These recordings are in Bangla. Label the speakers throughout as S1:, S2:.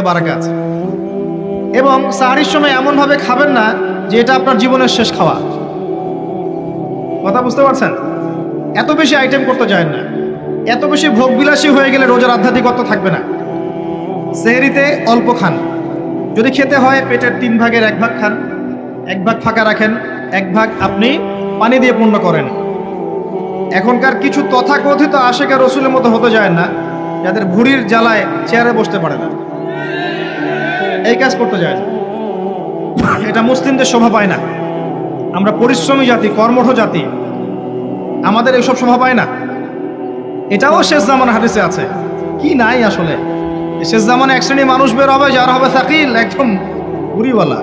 S1: বারাকা আছে। এবং সাহারির সময় এমন ভাবে খাবেন না যে এটা আপনার জীবনের শেষ খাওয়া। কথা বুঝতে পারছেন? এত বেশি আইটেম করতে যায় না, এত বেশি ভোগবিলাসী হয়ে গেলে রোজার আধ্যাত্মিকত্ব থাকবে না। সেহরিতে অল্প খান, যদি খেতে হয় পেটের 3 ভাগের 1 ভাগ খান, 1 ভাগ ফাঁকা রাখেন, 1 ভাগ আপনি পানি দিয়ে পূর্ণ করেন। এখনকার কিছু তথাকথিত আশেকা রসুলের মতো হতে যায় না, যাদের ভুঁড়ির জ্বালায় চেয়ারে বসতে পারে না, এই কাজ করতে যায় না। এটা মুসলিমদের শোভা পায় না। আমরা পরিশ্রমী জাতি, কর্মঠ জাতি, আমাদের এইসব শোভা পায় না। এটাও শেষ জামানা হাদিসে আছে। কি নাই আসলে, শেষ জামানে এক শ্রেণী মানুষ বের হবে যারা হবে সাকিল, একদম বুড়িওয়ালা,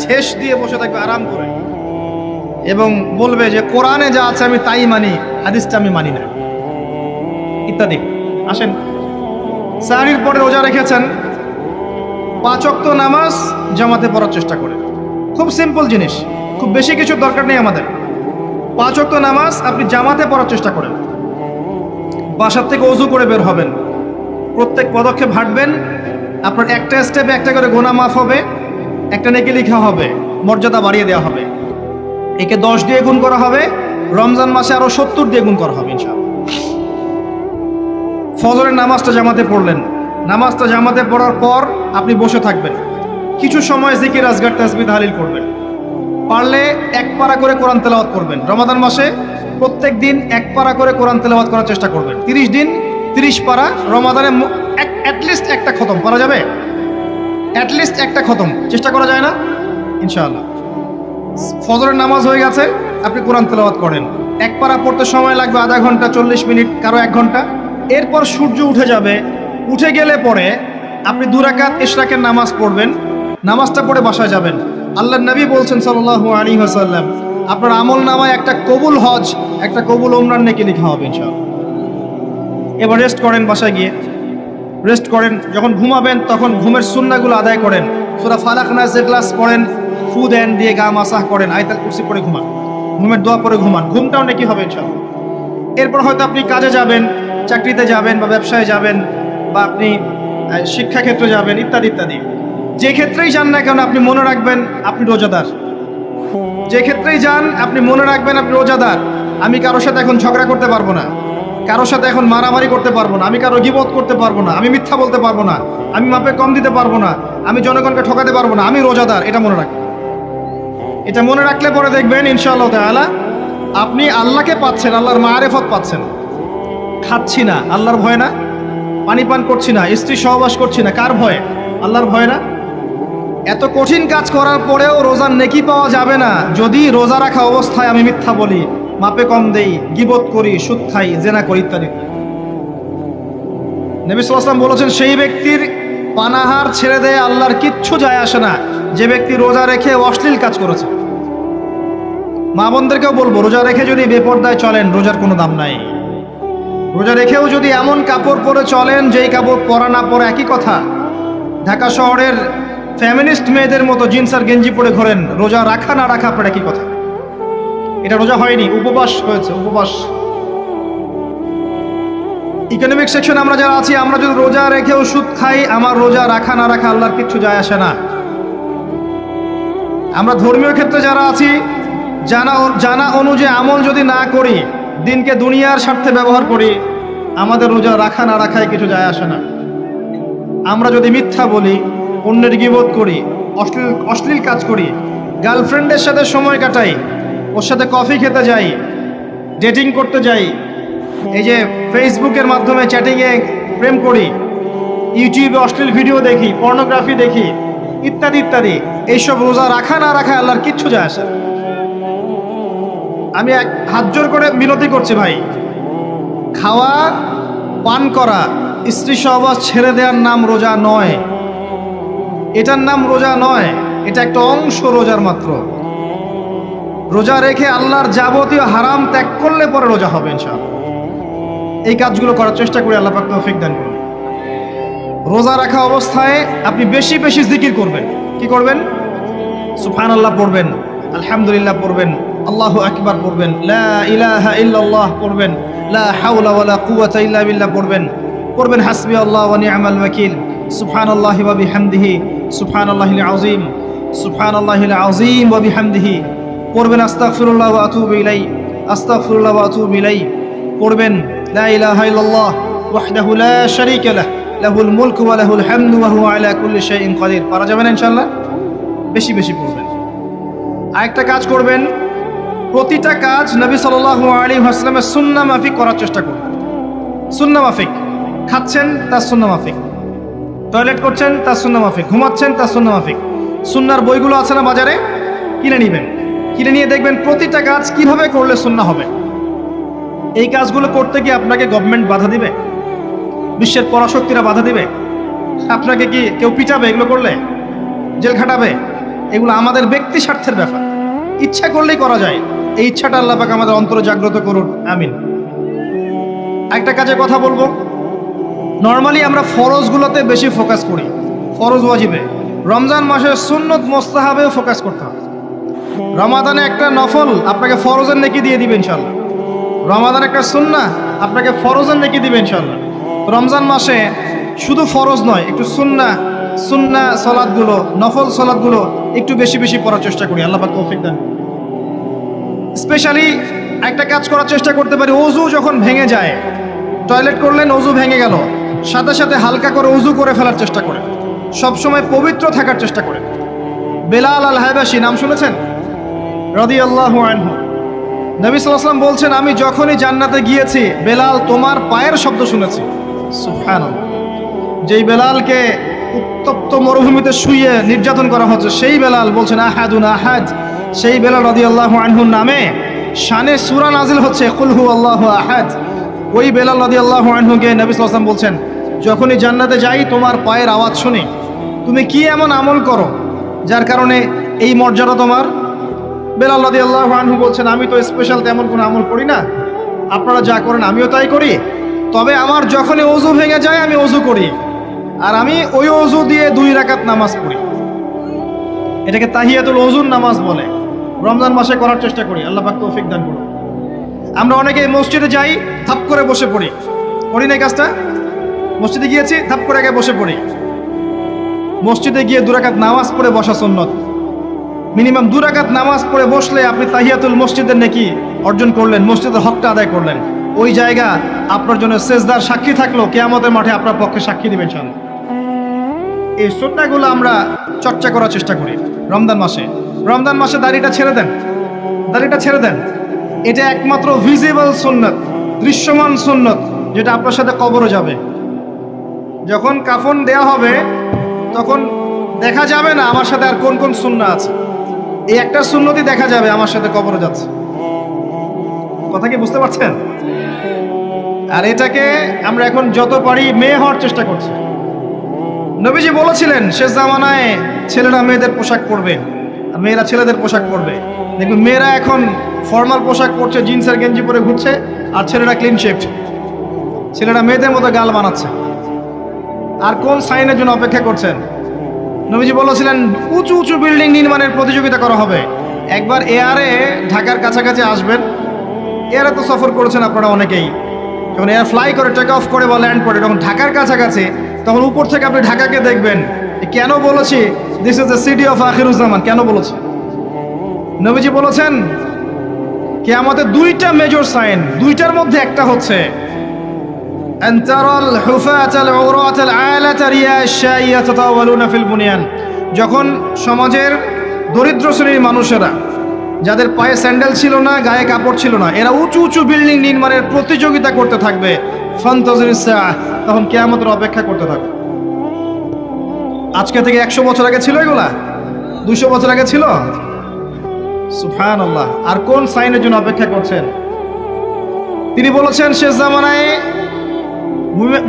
S1: ঠেস দিয়ে বসে থাকবে আরাম করে, এবং বলবে যে কোরআনে যা আছে আমি তাই মানি, হাদিসটা আমি মানি না, ইত্যাদি। আসেন, সাহরির পরে রোজা রেখেছেন, 5 ওয়াক্ত নামাজ জামাতে পড়ার চেষ্টা করে। খুব সিম্পল জিনিস, খুব বেশি কিছু দরকার নেই আমাদের। 5 ওয়াক্ত নামাজ আপনি জামাতে পড়ার চেষ্টা করেন। বাসার থেকে ওযু করে বের হবেন, প্রত্যেক পদক্ষেপ হাঁটবেন, আপনার একটা স্টেপে একটা করে গুনাহ মাফ হবে, একটা নেকি লেখা হবে, মর্যাদা বাড়িয়ে দেওয়া হবে। একে 10 দিয়ে গুণ করা হবে, রমজান মাসে আরো 70 দিয়ে গুণ করা হবে ইনশাআল্লাহ। ফজরের নামাজটা জামাতে পড়লেন, নামাজটা জামাতে পড়ার পর আপনি বসে থাকবেন, কিছু সময় জিকির আজগার তাসবিহ তাহলিল করবেন। পারলে 1 পারা করে কোরআন তেলাওয়াত করবেন। রমাদান মাসে প্রত্যেক দিন 1 পারা করে কোরআন তেলাওয়াত করার চেষ্টা করবেন। 30 দিন 30 পারা, রমাদানে অ্যাটলিস্ট একটা খতম করা যাবে, অ্যাটলিস্ট একটা খতম চেষ্টা করা যায় না ইনশাআল্লাহ। ফজরের নামাজ হয়ে গেছে, আপনি কোরআন তেলাওয়াত করেন। 1 পারা পড়তে সময় লাগবে আধা ঘন্টা, 40 মিনিট, কারো 1 ঘন্টা। এরপর সূর্য উঠে যাবে, উঠে গেলে পরে আপনি 2 রাকাত ইশরাকের নামাজ পড়বেন। নামাজটা পড়ে বাসায় যাবেন। আল্লাহর নবী বলছেন সাল্লাল্লাহু আলাইহি ওয়াসাল্লাম, আপনার আমল নামায় একটা কবুল হজ, একটা কবুল ওমরার নেকি লেখা হবে ইনশাআল্লাহ। এবার রেস্ট করেন, বাসায় গিয়ে রেস্ট করেন। যখন ঘুমাবেন তখন ঘুমের সুন্নাহগুলো আদায় করেন। সূরা ফালাক নাস ইখলাস পড়েন, ফু দেন, দিয়ে গা মাসাহ করেন, আয়াতুল কুরসি পড়ে ঘুমান, ঘুমের দোয়া পড়ে ঘুমান, ঘুমটাও নেকি হবে ইনশাআল্লাহ। এরপর হয়তো আপনি কাজে যাবেন, চাকরিতে যাবেন, বা ব্যবসায় যাবেন, বা আপনি শিক্ষাক্ষেত্রে যাবেন, ইত্যাদি ইত্যাদি। যে ক্ষেত্রেই যান না কেন আপনি মনে রাখবেন আপনি রোজাদার। যে ক্ষেত্রেই যান আপনি মনে রাখবেন আপনি রোজাদার। আমি কারোর সাথে এখন ঝগড়া করতে পারবো না, কারোর সাথে এখন মারামারি করতে পারবো না, আমি কারো গীবত করতে পারবো না, আমি মিথ্যা বলতে পারবো না, আমি মাপে কম দিতে পারবো না, আমি জনগণকে ঠকাতে পারবো না, আমি রোজাদার। এটা মনে রাখবেন। এটা মনে রাখলে পরে দেখবেন ইনশাআল্লাহ তাআলা আপনি আল্লাহকে পাচ্ছেন, আল্লাহর মারিফত পাচ্ছেন। খাচ্ছি না, আল্লাহর ভয় না। পানি পান করছি না, স্ত্রী সহবাস করছি না, কার ভয়? আল্লাহর ভয় না। এত কঠিন কাজ করার পরেও রোজার নেকি পাওয়া যাবে না যদি রোজা রাখা অবস্থায় আমি মিথ্যা বলি, মাপে কম দেই, গীবত করি, সুদ খাই, জেনা করি, ইত্যাদি। নবী সাল্লাল্লাহু আলাইহি ওয়াসাল্লাম বলেছেন, সেই ব্যক্তির পানাহার ছেড়ে দেয় আল্লাহর কিচ্ছু যায় আসে না, যে ব্যক্তি রোজা রেখে অশ্লীল কাজ করেছে। মা বোনদেরকেও বলবো, রোজা রেখে যদি বেপরদায় চলেন রোজার কোনো দাম নাই। রোজা রেখেও যদি এমন কাপড় পরে চলেন যেই কাপড় পরা না পরে একই কথা, ঢাকা শহরের ফ্যামিনিস্ট মেয়েদের মতো জিন্স আর গেঞ্জি পরে ঘোরেন, রোজা রাখা না রাখা আপনার একই কথা। এটা রোজা হয়নি, উপবাস হয়েছে, উপবাস। ইকোনমিক সেকশন আমরা যারা আছি, আমরা যদি রোজা রেখেও সুদ খাই, আমার রোজা রাখা না রাখা আল্লাহর কিচ্ছু যায় আসে না। আমরা ধর্মীয় ক্ষেত্রে যারা আছি, জানা অনুযায়ী আমল যদি না করি, দিনকে দুনিয়ার স্বার্থে ব্যবহার করি, আমাদের রোজা রাখা না রাখায় কিছু যায় আসে না। আমরা যদি মিথ্যা বলি, অন্যের গীবত করি, অশ্লীল কাজ করি, গার্লফ্রেন্ডের সাথে সময় কাটাই, ওর সাথে কফি খেতে যাই, ডেটিং করতে যাই, এই যে ফেসবুকের মাধ্যমে চ্যাটিংয়ে প্রেম করি, ইউটিউবে অশ্লীল ভিডিও দেখি, পর্নোগ্রাফি দেখি, ইত্যাদি ইত্যাদি, এইসব রোজা রাখা না রাখা আল্লাহর কিচ্ছু যায় আসে। আমি হাত জোর করে মিনতি করছি ভাই, খাওয়া পান করা, স্ত্রী সহবাস ছেড়ে দেওয়ার নাম রোজা নয়, এটার নাম রোজা নয়, এটা একটা অংশ রোজার মাত্র। রোজা রেখে আল্লাহর যাবতীয় হারাম ত্যাগ করলে পরে রোজা হবে ইনশাআল্লাহ। এই কাজগুলো করার চেষ্টা করি, আল্লাহ পাক তৌফিক দান করুন। রোজা রাখা অবস্থায় আপনি বেশি বেশি জিকির করবেন। কি করবেন? সুবহানাল্লাহ পড়বেন, আলহামদুলিল্লাহ পড়বেন, আল্লাহু আকবার পড়বেন, লা ইলাহা ইল্লাল্লাহ পড়বেন, লা হাওলা ওয়ালা কুওয়াতা ইল্লা বিল্লাহ পড়বেন, হাসবি আল্লাহ ওয়া নি'মাল ওয়াকিল, সুবহানাল্লাহি ওয়া বিহামদিহি সুবহানাল্লাহিল আযীম সুবহানাল্লাহিল আযীম ওয়া বিহামদিহি। পড়বেন আস্তাগফিরুল্লাহ ওয়া আতুবু ইলাইহি আস্তাগফিরুল্লাহ ওয়া আতুবু ইলাইহি। পড়বেন লা ইলাহা ইল্লাল্লাহ ওয়াহদাহু লা শারীকা লাহ লাহুল মুলকু ওয়া লাহুল হামদু ওয়া হুয়া আলা কুল্লি শাইইন কাদির। পারা যাবে না ইনশাআল্লাহ? বেশি বেশি পড়বেন। আরেকটা কাজ করবেন, প্রতিটা কাজ নবী সাল্লাল্লাহু আলাইহি ওয়াসাল্লামের সুন্নাহ মাফিক করার চেষ্টা করবেন। সুন্নাহ মাফিক, খাচ্ছেন তার সুন্নাহ মাফিক, টয়লেট করছেন তার সুন্নাহ মাফিক, ঘুমাচ্ছেন তার সুন্নাহ মাফিক। সুন্নাহর বইগুলো আছে না বাজারে, কিনে নেবেন। কিনে নিয়ে দেখবেন প্রতিটা কাজ কিভাবে করলে সুন্নাহ হবে। এই কাজগুলো করতে গিয়ে আপনাকে গভর্নমেন্ট বাধা দিবে, বিশ্বের পরাশক্তিরা বাধা দিবে, আপনাকে কি কেউ পিটাবে এগুলো করলে, জেল খাটাবে? এগুলো আমাদের ব্যক্তি স্বার্থের ব্যাপার, ইচ্ছা করলেই করা যায়। এই ইচ্ছাটা আল্লাহ পাক আমাদের অন্তরে জাগ্রত করুন, আমিন। একটা কাজের কথা বলবো, নর্মালি আমরা ফরজগুলোতে বেশি ফোকাস করি, ফরজ ওয়াজিবে। রমজান মাসের সুন্নত মোস্তাহাবেও ফোকাস করতে হবে। রমাদানে একটা নফল আপনাকে ফরজের নেকি দিয়ে দিবে ইনশাল্লাহ। রমাদান একটা সুন্নাহ আপনাকে ফরজের নেকি দিবে ইনশাল্লাহ। রমজান মাসে শুধু ফরজ নয়, একটু সুন্নাহ সালাতগুলো, নফল সালাতগুলো একটু বেশি বেশি পড়ার চেষ্টা করি। আল্লাহ পাক তৌফিক দান। স্পেশালি একটা কাজ করার চেষ্টা করতে পারি, ওযু যখন ভেঙে যায়, টয়লেট করলেন ওযু ভেঙে গেল, সাথে সাথে হালকা করে ওযু করে ফেলার চেষ্টা করে, সবসময় পবিত্র থাকার চেষ্টা করে। বেলাল আল হাবাশী নাম শুনেছেন? রাদিয়াল্লাহু আনহু। নবী সাল্লাল্লাহু আলাইহি ওয়াসাল্লাম বলছেন, আমি যখনই জান্নাতে গিয়েছি বেলাল তোমার পায়ের শব্দ শুনেছি। সুবহানাল্লাহ। যেই বেলালকে উত্তপ্ত মরুভূমিতে শুইয়ে নির্যাতন করা হচ্ছে, সেই বেলাল বলছেন আহাদুন আহাদ। সেই বেলাল রাদিয়াল্লাহু আনহুর নামে শানে সূরা নাজিল হচ্ছে কুল হুয়াল্লাহু আহাদ। ওই বেলাল রাদিয়াল্লাহু আনহুকে নবী সাল্লাল্লাহু আলাইহি ওয়াসাল্লাম বলছেন, যখনই জান্নাতে যাই তোমার পায়ের আওয়াজ শুনি, তুমি কি এমন আমল করো যার কারণে এই মর্যাদা তোমার? বেলাল রাদিয়াল্লাহু আনহু বলছেন, আমি তো স্পেশাল তেমন কোনো আমল করি না, আপনারা যা করেন আমিও তাই করি। তবে আমার যখনই ওযু ভেঙে যায় আমি ওযু করি, আর আমি ওই ওযু দিয়ে 2 রাকাত নামাজ পড়ি। এটাকে তাহিয়াতুল ওযুর নামাজ বলে। রমজান মাসে করার চেষ্টা করি, আল্লাহ পাক তৌফিক দান করুন। আমরা অনেকে মসজিদে যাই, থাপ করে বসে পড়ি, করি না এই কাজটা? মসজিদে গিয়েছি, থাপ করে আগে বসে পড়ি। মসজিদে গিয়ে 2 রাকাত নামাজ পড়ে বসা সুন্নত। মিনিমাম 2 রাকাত নামাজ পড়ে বসলে আপনি তাহিয়াতুল মসজিদের নেকি অর্জন করলেন, মসজিদের হকটা আদায় করলেন। ওই জায়গা আপনার জন্য সেজদার সাক্ষী থাকলো, কিয়ামতের মাঠে আপনার পক্ষে সাক্ষী দিবেন ইনশাআল্লাহ। এই সুন্নাহগুলো আমরা চর্চা করার চেষ্টা করি রমজান মাসে। রমজান মাসে দাড়িটা ছেড়ে দেন, দাড়িটা ছেড়ে দেন। এটা একমাত্র ভিজিবল সুন্নাত, দৃশ্যমান সুন্নাত, যেটা আপনার সাথে কবরে যাবে। যখন কাফন দেয়া হবে তখন দেখা যাবে না আমার সাথে আর কোন কোন সুন্নাহ আছে, এই একটা সুন্নতই দেখা যাবে আমার সাথে কবরে যাচ্ছে। কথা কি বুঝতে পারছেন? আর এটাকে আমরা এখন যত পারি মেয়ে হওয়ার চেষ্টা করছি। নবীজি বলেছিলেন শেষ জামানায় ছেলেরা মেয়েদের পোশাক পরবে আর মেয়েরা ছেলেদের পোশাক পরবে। দেখুন মেয়েরা এখন ফর্মাল পোশাক পরছে, জিন্সের গেঞ্জি পরে ঘুরছে, আর ছেলেরা ক্লিন শেভড। ছেলেরা মেয়েদের মতো গাল বানাচ্ছে। আর কোন সাইনের জন্য অপেক্ষা করছেন? নবীজি বলেছিলেন উঁচু উঁচু বিল্ডিং নির্মাণের প্রতিযোগিতা করা হবে। একবার এয়ারে ঢাকার কাছাকাছি আসবেন, এয়ারে তো সফর করেছেন আপনারা অনেকেই। যখন এয়ার ফ্লাই করে, টেক অফ করে বা ল্যান্ড করে, যখন ঢাকার কাছাকাছি, তখন উপর থেকে আপনি ঢাকাকে দেখবেন। কেন বলেছি this is the city of Akhiruzzaman? কেন বলেছি? নবীজি বলেছেন কিয়ামতের 2টা মেজর সাইন, 2টার মধ্যে একটা হচ্ছে আনতারাল হুফাতাল উরাতাল আলাতা রিয়াশাইয়া তাতাওয়ালুনা ফিল বুনিয়ান। যখন সমাজের দরিদ্র শ্রেণীর মানুষেরা, যাদের পায়ে স্যান্ডেল ছিল না, গায়ে কাপড় ছিল না, এরা উঁচু উঁচু বিল্ডিং নির্মাণের প্রতিযোগিতা করতে থাকবে, ফান্তাজিরিস সাআহ, তখন কিয়ামতের অপেক্ষা করতে থাকবে। আজকে থেকে 100 বছর আগে ছিল এগুলা? 200 বছর আগে ছিল? সুবহানাল্লাহ। আর কোন সাইনের জন্য অপেক্ষা করছেন? তিনি বলেছেন শেষ জামানায়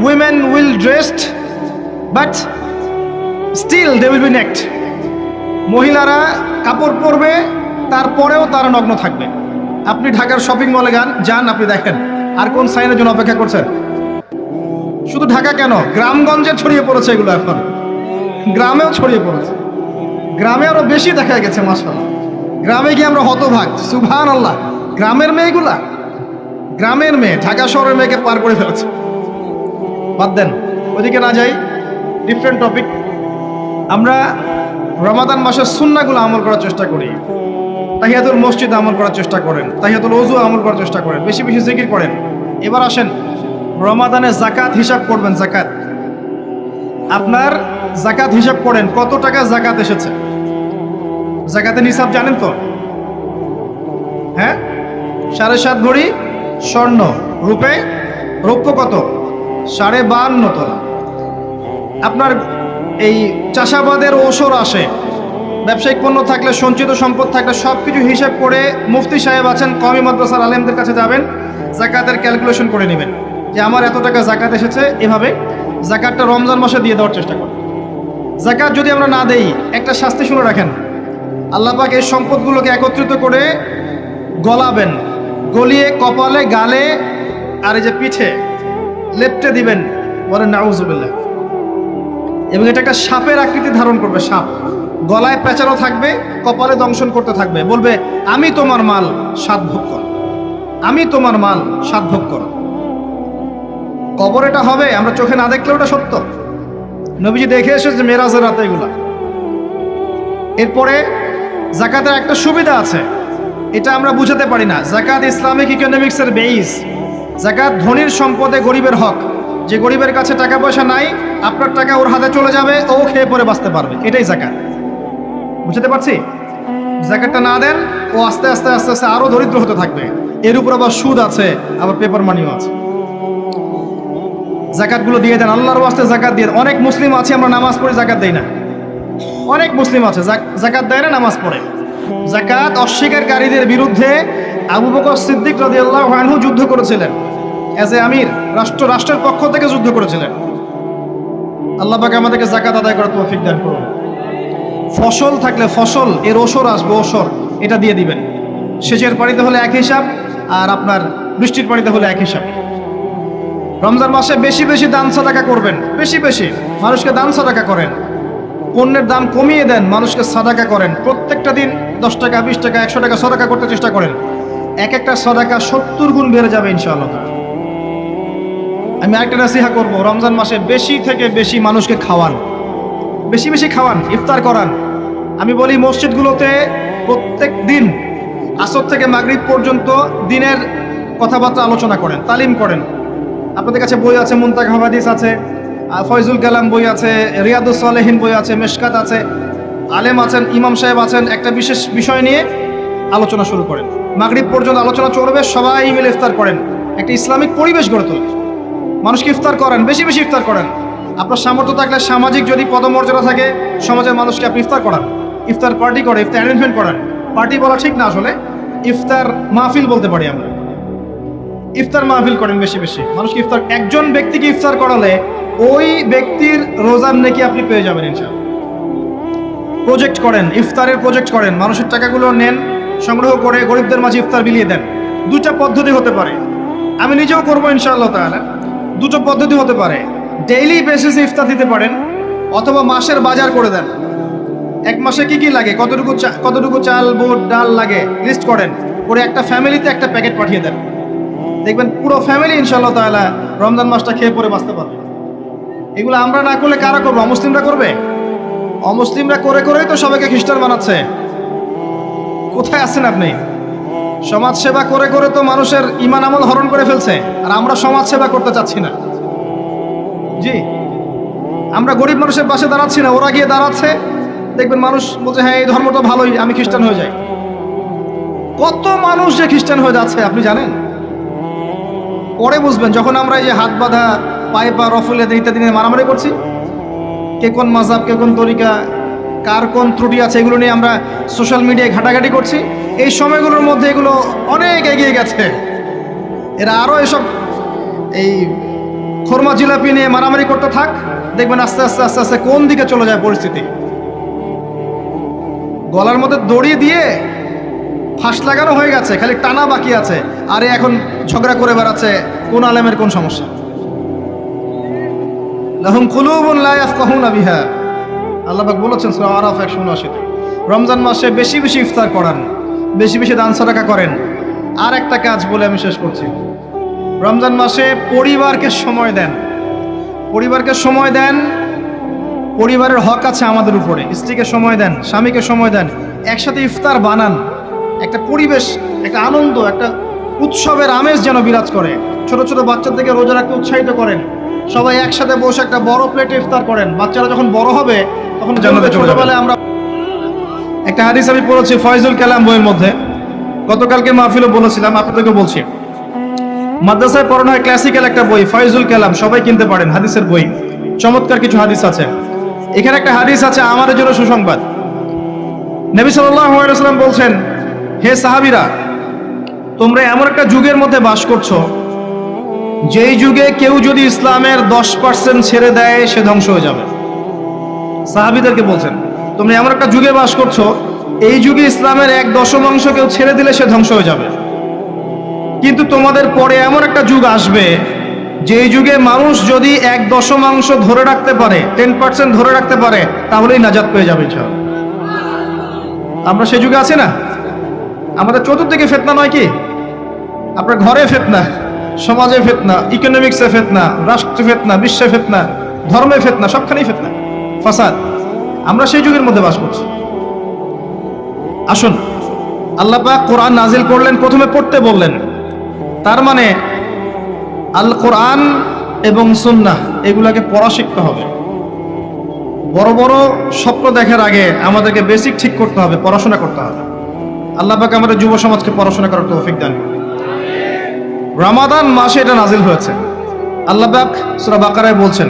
S1: women will dressed but still they will be naked. মহিলারা কাপড় পরবে, তারপরেও তারা নগ্ন থাকবে। আপনি ঢাকার শপিং মলে যান, আপনি দেখেন। আর কোন সাইনের জন্য অপেক্ষা করছেন? শুধু ঢাকা কেন, গ্রামগঞ্জে ছড়িয়ে পড়েছে এগুলো। এখন গ্রামেও ছড়িয়ে পড়েছে, গ্রামে আরো বেশি দেখা গেছে। মাশাআল্লাহ, গ্রামে গিয়ে আমরা হতভাগ। সুবহানাল্লাহ, গ্রামের মেয়েগুলা, গ্রামের মেয়ে ঢাকা শহরের মেয়েকে পার করে ফেলেছে। বাদ দেন, ওইদিকে না যাই। Different topic. আমরা রমাদান মাসের সুন্নাহগুলো আমল করার চেষ্টা করি। তাহিয়াতুল মসজিদ আমল করার চেষ্টা করেন, তাহিয়াতুল ওযু আমল করার চেষ্টা করেন, বেশি বেশি জিকির করেন। এবার আসেন রমাদানে যাকাত হিসাব করবেন। যাকাত, আপনার যাকাত হিসাব করেন, কত টাকা যাকাত এসেছে। যাকাতের হিসাব জানেন তো? হ্যাঁ, 7.5 ভরি স্বর্ণ, রৌপ্য কত? 52.5 তোলা। আপনার এই চাষাবাদের ওসর আসে, ব্যবসায়িক পণ্য থাকলে, সঞ্চিত সম্পদ থাকলে সব কিছু হিসাব করে মুফতি সাহেব আছেন, কওমি মাদ্রাসার আলেমদের কাছে যাবেন, যাকাতের ক্যালকুলেশন করে নেবেন যে আমার এত টাকা যাকাত এসেছে। এভাবে যাকাতটা রমজান মাসে দিয়ে দেওয়ার চেষ্টা করুন। যাকাত যদি আমরা না দেই, একটা শাস্তি শুনে রাখেন, আল্লাহ পাক এই সম্পদগুলোকে একত্রিত করে গলাবেন, গলিয়ে কপালে, গালে আর এই যে পিঠে লেপটে দিবেন, বলেন নাউজুবিল্লাহ। এবং এটা একটা সাপের আকৃতি ধারণ করবে, সাপ গলায় পেঁচানো থাকবে, কপালে দংশন করতে থাকবে, বলবে আমি তোমার মাল সাত ভোগ কর, আমি তোমার মাল সাত ভোগ কর। কবর এটা হবে, আমরা চোখে না দেখলে ওটা সত্য। নবীজি দেখে এসেছে মেরাজের রাতে এগুলা। এরপরে যাকাতের একটা সুবিধা আছে, এটা আমরা বুঝাতে পারি না। যাকাত ইসলামিক ইকোনমিক্সের বেইস। যাকাত ধনীর সম্পদে গরিবের হক। যে গরিবের কাছে টাকা পয়সা নাই, আপনার টাকা ওর হাতে চলে যাবে, ও খেয়ে পরে বাঁচতে পারবে, এটাই যাকাত। বুঝতে পারছি? যাকাতটা না দেন, ও আস্তে আস্তে আস্তে আস্তে আরো দরিদ্র হতে থাকবে। এর উপর আবার সুদ আছে, আবার পেপার মানিও আছে। যাকাতগুলো দিয়ে দেন, আল্লাহর ওয়াস্তে যাকাত দিয়ে। অনেক মুসলিম আছে আমরা নামাজ পড়ে যাকাত দেই না। অনেক মুসলিম আছে যাকাত দেয় না, নামাজ পড়ে। যাকাত অস্বীকারীদের বিরুদ্ধে আবু বকর সিদ্দিক রাদিয়াল্লাহু আনহু যুদ্ধ করেছিলেন। এজ এ আমির, রাষ্ট্রের পক্ষ থেকে যুদ্ধ করেছিলেন। আল্লাহ পাক আমাদেরকে যাকাত আদায় করার তৌফিক দান করুন। ফসল থাকলে ফসল, এর ওসর আসবে, ওসর এটা দিয়ে দিবেন। সেচের পানিতে হলে এক হিসাব, আর আপনার বৃষ্টির পানিতে হলে এক হিসাব। রমজান মাসে বেশি বেশি দান সাদাকা করবেন, বেশি বেশি মানুষকে দান সাদাকা করেন। পণ্যের দাম কমিয়ে দেন, মানুষকে সাদাকা করেন। প্রত্যেকটা দিন 10 টাকা, 20 টাকা, 100 টাকা সাদাকা করতে চেষ্টা করেন। এক একটা সাদাকা 70 গুণ বেড়ে যাবে ইনশাআল্লাহ। আমি আরেকটা নসিহত করব, রমজান মাসে বেশি থেকে বেশি মানুষকে খাওয়ান, বেশি বেশি খাওয়ান, ইফতার করান। আমি বলি মসজিদগুলোতে প্রত্যেক দিন আসর থেকে মাগরিব পর্যন্ত দিনের কথাবার্তা আলোচনা করেন, তালিম করেন। আপনাদের কাছে বই আছে, মুনতাকা হাদিস আছে, ফয়জুল কালাম বই আছে, রিয়াদুস সালেহিন বই আছে, মেশকাত আছে, আলেম আছেন, ইমাম সাহেব আছেন। একটা বিশেষ বিষয় নিয়ে আলোচনা শুরু করেন, মাগরিব পর্যন্ত আলোচনা চলবে, সবাই মিলে ইফতার করেন। একটা ইসলামিক পরিবেশ গড়ে তোলেন, মানুষকে ইফতার করেন, বেশি বেশি ইফতার করেন। আপনার সামর্থ্য থাকলে, সামাজিক যদি পদমর্যাদা থাকে, সমাজের মানুষকে আপনি ইফতার করান, ইফতার পার্টি করে, ইফতার অ্যারেঞ্জমেন্ট করান। পার্টি বলা ঠিক না, আসলে ইফতার মাহফিল বলতে পারি আমরা। ইফতার মাহফিল করেন বেশি বেশি, মানুষকে ইফতার। একজন ব্যক্তিকে ইফতার করালে ওই ব্যক্তির রোজার নেকি আপনি পেয়ে যাবেন ইনশাআল্লাহ। প্রজেক্ট করেন, ইফতারের প্রজেক্ট করেন, মানুষের টাকাগুলো নেন, সংগ্রহ করে গরিবদের মাঝে ইফতার বিলিয়ে দেন। দুইটা পদ্ধতি হতে পারে, আমি নিজেও করবো ইনশাআল্লাহ তাআলা। দুটো পদ্ধতি হতে পারে, ডেইলি বেসিসে ইফতার দিতে পারেন, অথবা মাসের বাজার করে দেন। এক মাসে কি কি লাগে, কতটুকু চাল, বুট, ডাল লাগে লিস্ট করেন, করে একটা ফ্যামিলিতে একটা প্যাকেট পাঠিয়ে দেন। দেখবেন পুরো ফ্যামিলি ইনশাআল্লাহ তাআলা রমজান মাসটা খেয়ে পরে বাঁচতে পারবে। এগুলো আমরা না করলে কারা করবো? অমুসলিমরা করবে? অমুসলিমরা করে করেই তো সবাইকে খ্রিস্টান বানাচ্ছে। কোথায় আছেন আপনি? সমাজ সেবা করে করে তো মানুষের ঈমান আমল হরণ করে ফেলছে, আর আমরা সমাজ সেবা করতে চাচ্ছি না। জি, আমরা গরিব মানুষের পাশে দাঁড়াচ্ছি না, ওরা গিয়ে দাঁড়াচ্ছে। দেখবেন মানুষ বলছে হ্যাঁ এই ধর্মটা ভালোই, আমি খ্রিস্টান হয়ে যাই। কত মানুষ যে খ্রিস্টান হয়ে যাচ্ছে আপনি জানেন? পরে বুঝবেন, যখন আমরা এই যে হাত বাঁধা, পায়ে পা রফুলে ইত্যাদি নিয়ে মারামারি করছি, কে কোন মাযহাব, কে কোন তরিকা, কার কোন ত্রুটি আছে, এগুলো নিয়ে আমরা সোশ্যাল মিডিয়ায় ঘাটাঘাটি করছি। এই সময়গুলোর মধ্যে এগুলো অনেক এগিয়ে গেছে। এরা আরও এসব এই খোরমা জিলাপি নিয়ে মারামারি করতে থাক, দেখবেন আস্তে আস্তে আস্তে আস্তে কোন দিকে চলে যায় পরিস্থিতি। গলার মধ্যে দড়ি দিয়ে ফাঁস লাগানো হয়ে গেছে, খালি টানা বাকি আছে। আরে এখন ঝগড়া করে বেড়াচ্ছে কোন আলেমের কোন সমস্যা। লাহুম কুলুবুন লা ইয়াফকাহুনা বিহা, আল্লাহ পাক বলেছেন সূরা আরাফ 179-তে। রমজান মাসে বেশি বেশি ইফতার করান, বেশি বেশি দান সাদাকা করেন। আর একটা কাজ বলে আমি শেষ করছি, রমজান মাসে পরিবারকে সময় দেন। পরিবারকে সময় দেন, পরিবারের হক আছে আমাদের উপরে, স্ত্রীকে সময় দেন, স্বামীকে সময় দেন, একসাথে ইফতার বানান, একটা পরিবেশ, একটা আনন্দ, একটা উৎসবের আমেজ যেন বিরাজ করে। ছোট ছোট বাচ্চাদেরকে রোজা রাখতে উৎসাহিত করেন, সবাই একসাথে বসে একটা বড় প্লেটে ইফতার করেন। বাচ্চারা যখন বড় হবে তখন জান্নাতে চলে যাবে। ছোটবেলায় আমরা একটা হাদিস আমি পড়েছি ফয়জুল কালাম বইয়ের মধ্যে, গতকালকে মাহফিলও বলেছিলাম, আপনাদেরকে বলছি। মাদ্রাসায় পড়ানো হয় ক্লাসিক্যাল একটা বই ফয়জুল কালাম, সবাই কিনতে পারেন, হাদিসের বই, চমৎকার কিছু হাদিস আছে। এখানে একটা হাদিস আছে আমাদের জন্য সুসংবাদ। নবী সাল্লাল্লাহু আলাইহি ওয়াসাল্লাম বলছেন, হে সাহাবীরা, তোমরা এমন একটা যুগের মধ্যে বাস করছো যেই যুগে কেউ যদি ইসলামের 10% ছেড়ে দেয় সে ধ্বংস হয়ে যাবে। সাহাবীদেরকে বলছেন, তোমরা এমন একটা যুগে বাস করছো এই যুগে ইসলামের 1/10 কেউ ছেড়ে দিলে সে ধ্বংস হয়ে যাবে। কিন্তু তোমাদের পরে এমন একটা যুগ আসবে যেই যুগে মানুষ যদি 1/10 ধরে রাখতে পারে, 10% ধরে রাখতে পারে, তাহলেই নাজাত পেয়ে যাবে ইনশাআল্লাহ। আমরা সে যুগে আছি না? আমাদের চতুর্দিকে ফিতনা নয় কি? আপনার ঘরে ফিতনা, সমাজে ফিতনা, ইকোনমিক্সে ফিতনা, রাষ্ট্রে ফিতনা, বিশ্বে ফিতনা, ধর্মে ফিতনা, সবখানেই ফিতনা, ফাসাদ। আমরা সেই যুগের মধ্যে বাস করছি। আসুন, আল্লাহ পাক কোরআন নাজিল করলেন, প্রথমে পড়তে বললেন। তার মানে আল কোরআন এবং সুন্নাহ এগুলাকে পড়া শিখতে হবে। বড় বড় স্বপ্ন দেখার আগে আমাদেরকে বেসিক ঠিক করতে হবে, পড়াশোনা করতে হবে। আল্লাহ পাক আমাদের যুব সমাজকে পড়াশোনা করার তৌফিক দান করুন। রমাদান মাসে এটা নাজিল হয়েছে। আল্লাহ পাক সূরা বাকারায় বলছেন,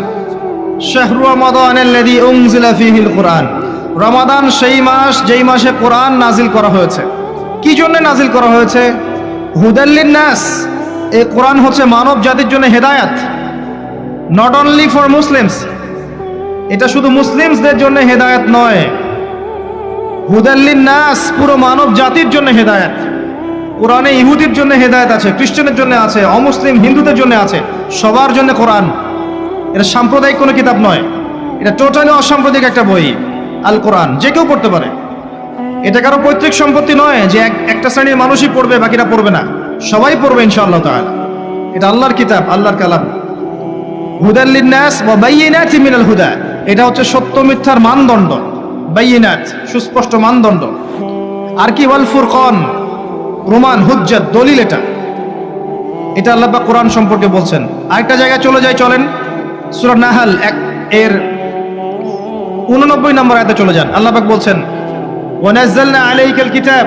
S1: শাহরু রমাদানাল্লাযী উনজিলা ফীহিল কুরআন। রমাদান সেই মাস যেই মাসে কোরআন নাজিল করা হয়েছে। কি জন্য নাজিল করা হয়েছে? হুদাল লিন-নাস। এই কোরআন হচ্ছে মানব জাতির জন্য হেদায়েত, নট অনলি ফর মুসলিমস। এটা শুধু মুসলিমসদের জন্য হেদায়েত নয়, হুদাল লিন-নাস, পুরো মানব জাতির জন্য হেদায়েত। কোরআনে ইহুদির জন্য হেদায়েত আছে, খ্রিস্টানের জন্য আছে, অমুসলিম হিন্দুদের জন্য আছে, সবার জন্য কোরআন। এটা সাম্প্রদায়িক কোনো কিতাব নয়, এটা টোটালি অসাম্প্রদায়িক একটা বই। আল কোরআন যে কেউ পড়তে পারে। এটা কারো পৈতৃক সম্পত্তি নয় যে একটা শ্রেণীর মানুষই পড়বে বাকিরা পড়বে না, সবাই পড়বে ইনশাআল্লাহ তাআলা। এটা আল্লাহর কিতাব, আল্লাহর কালাম। হুদাল লিন-নাস ওয়া বায়িনাতিন মিনাল হুদা। এটা হচ্ছে সত্য মিথ্যার মানদণ্ড, বায়িনাত, সুস্পষ্ট মানদণ্ড। আর কি ওয়াল ফুরকান, প্রমাণ, হুজ্জাত, দলিল। এটা আল্লাহ পাক কোরআন সম্পর্কে বলছেন। আরেকটা জায়গায় চলে যাই, চলেন সূরা নাহল এর 89 নম্বর আয়াতে চলে যান। আল্লাহ পাক বলছেন, ওয়া নাযালনা আলাইকাল কিতাব।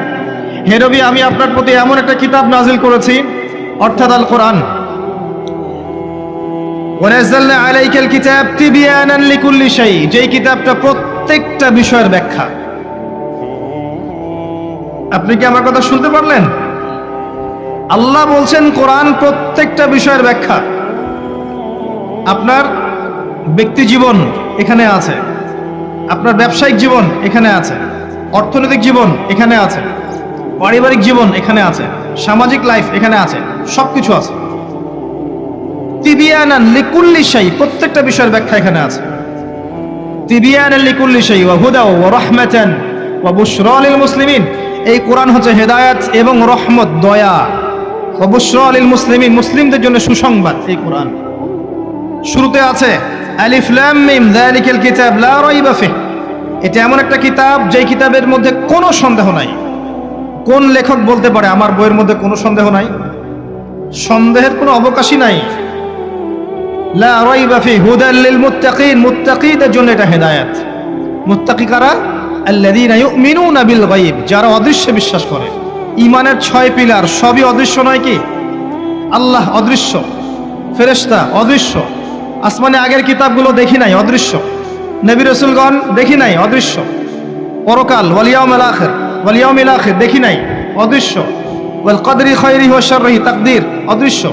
S1: হে নবী, আমি আপনার প্রতি এমন একটা কিতাব নাজিল করেছি, অর্থাৎ আল কোরআন। ওয়া নাযালনা আলাইকাল কিতাব তিবয়ানান লিকুল্লি শাই, যেই কিতাবটা প্রত্যেকটা বিষয়ের ব্যাখ্যা। আপনি কি আমার কথা শুনতে পারলেন? আল্লাহ বলছেন কোরআন প্রত্যেকটা বিষয়ের ব্যাখ্যা। আপনার ব্যক্তি জীবন এখানে আছে, আপনার ব্যবসায়িক জীবন এখানে আছে, অর্থনৈতিক জীবন এখানে আছে, পারিবারিক জীবন এখানে আছে, সামাজিক লাইফ এখানে আছে, সবকিছু আছে। তিবিয়ানান লিকুল্লি শাই, প্রত্যেকটা বিষয়ের ব্যাখ্যা এখানে আছে। তিবিয়ানান লিকুল্লি শাই ওয়া হুদা ওয়া রাহমাতান ওয়া বুশরা লিল মুসলিমিন। এই কোরআন হচ্ছে হেদায়েত এবং রহমত, দয়া। ওয়া বুশরা লিল মুসলিমিন, মুসলিমদের জন্য সুসংবাদ। এই কোরআন শুরুতে আছে আলিফ লাম মিম যালিকাল কিতাব লা রাইবা ফিহ। এটা এমন একটা কিতাব যেই কিতাবের মধ্যে কোনো সন্দেহ নাই। কোন লেখক বলতে পারে আমার বইয়ের মধ্যে কোনো সন্দেহ নাই? সন্দেহের কোনো অবকাশই নাই। লা রাইবা ফিহ হুদাল লিল মুত্তাকিন, মুত্তাকিদের জন্য এটা হেদায়েত। মুত্তাকি কারা? আল্লাযীনা ইউমিনুনা বিল গায়ব, যারা অদৃশ্যে বিশ্বাস করে। ঈমানের 6 পিলার সবই অদৃশ্য নয় কি? আল্লাহ অদৃশ্য, ফেরেশতা অদৃশ্য, আসমানে আগের কিতাবগুলো দেখি নাই, অদৃশ্য। নবী রাসূলগণ দেখি নাই, অদৃশ্য। পরকাল, ওয়াল ইয়াউমিল আখির, ওয়াল ইয়াউমিল আখির দেখি নাই, অদৃশ্য। ওয়াল কদরি খায়রিহি ওয়া শাররিহি, তাকদীর অদৃশ্য।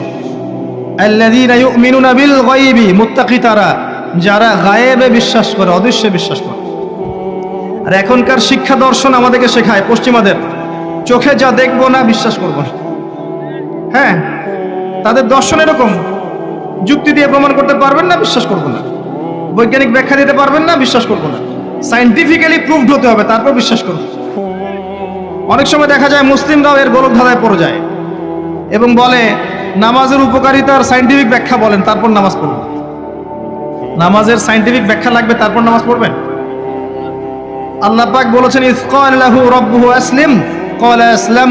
S1: আল্লাযীনা ইউমিনুনা বিল গায়বি, মুত্তাকি তারা যারা গায়েবে বিশ্বাস করে, অদৃশ্যে বিশ্বাস করে। আর এখনকার শিক্ষা দর্শন আমাদেরকে শেখায়, পশ্চিমাদের, চোখে যা দেখবো না বিশ্বাস করবো না। হ্যাঁ, তাদের দর্শন এরকম, যুক্তি দিয়ে প্রমাণ করতে পারবেন না, বিশ্বাস করবো না। বৈজ্ঞানিক ব্যাখ্যা দিতে পারবেন না, বিশ্বাস করবো না। সায়েন্টিফিক্যালি প্রুভড হতে হবে, তারপর বিশ্বাস করবো। অনেক সময় দেখা যায় মুসলিমরাও এর গোলক ধাঁধায় পড়ে যায় এবং বলে নামাজের উপকারিতার সায়েন্টিফিক ব্যাখ্যা বলেন, তারপর নামাজ পড়ুন। নামাজের সায়েন্টিফিক ব্যাখ্যা লাগবে, তারপর নামাজ পড়বেন? আল্লাহ পাক বলেছেন ইজ ক্বালা লাহু রাব্বুহু আসলিম ক্বালা আসলাম